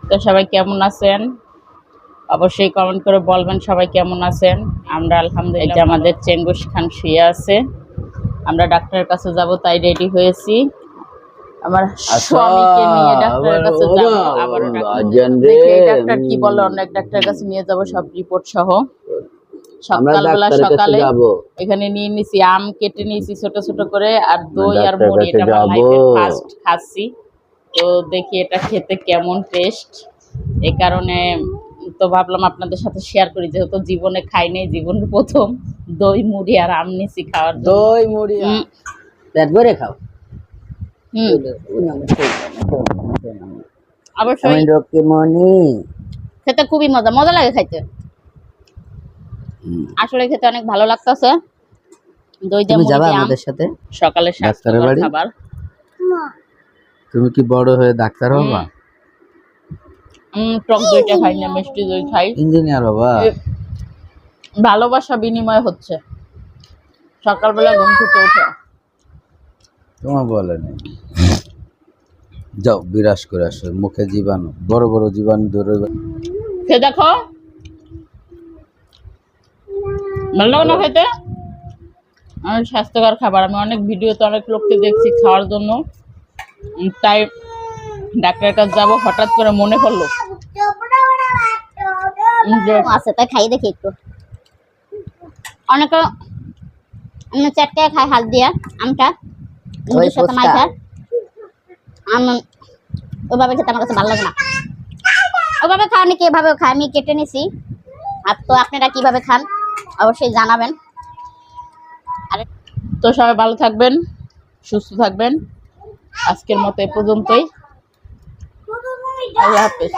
তো সবাই কেমন আছেন? অবশ্যই কমেন্ট করে বলবেন সবাই কেমন আছেন। আমরা আলহামদুলিল্লাহ। যে আমাদের চেঙ্গুস খান শুয়ে আছে, আমরা ডাক্তারের কাছে যাব তাই রেডি হয়েছি। আমার স্বামীকে নিয়ে ডাক্তারের কাছে যাব। আবার দেখি ডাক্তার কি বলে, অনেক ডাক্তারের কাছে নিয়ে যাব সব রিপোর্ট সহ। সকালবেলা সকালে এখানে নিয়ে নিছি আম, কেটে নিয়েছি ছোট ছোট করে, আর দই আর মুড়ি। এটা আমার লাইফের ফার্স্ট খাচ্ছি, তো দেখি এটা খেতে কেমন টেস্ট। এই কারণে তো ভাবলাম আপনাদের সাথে শেয়ার করি, যেহেতু জীবনে খাই নাই, জীবনের প্রথম দই মুড়ি আর আম নিছি খাওয়ার জন্য। দই মুড়ি পেট ভরে খাও। অবশ্যই খেতে খুবই মজা মজা লাগে খাইতে। আসলে খেতে অনেক ভালো লাগতেছে। দই দিয়ে মুড়ি দিয়ে আমাদের সাথে সকালে স্বাস্থ্যকর খাবার। তুমি কি বড় হয়ে ডাক্তার হবা? টক দইটা খাই না, মিষ্টি দই খাই। ইঞ্জিনিয়ার হবা? ভালোবাসা বিনিময় হচ্ছে। সকালবেলা ঘুম থেকে উঠে তোমার বলে নেই, যাও বিরাজ করে আসো, মুখে জীবাণু, বড় বড় জীবাণু ধরে খেয়ে দেখো, ভালো লাগে না খেতে? অনেক স্বাস্থ্যকর খাবার। আমি অনেক ভিডিওতে অনেক লোককে দেখছি খাওয়ার জন্য, তাই ডাক্তারের কাছে যাবো। হঠাৎ করে মনে পড়লো আছে, তাই খাই দেখি একটু। অনেকে চাটকে খায় হাত দিয়া আমটা, মুড়ির সাথে মাইখা। ওইভাবে খেতে আমার কাছে ভালো লাগে না। ওইভাবে খাওয়া নাকি এভাবে খায়, আমি কেটে নিছি। আর তো আপনারা কিভাবে খান অবশ্যই জানাবেন। তো সবাই ভালো থাকবেন, সুস্থ থাকবেন। আজকের মতো এ পর্যন্তই। আল্লাহ হাফেজ।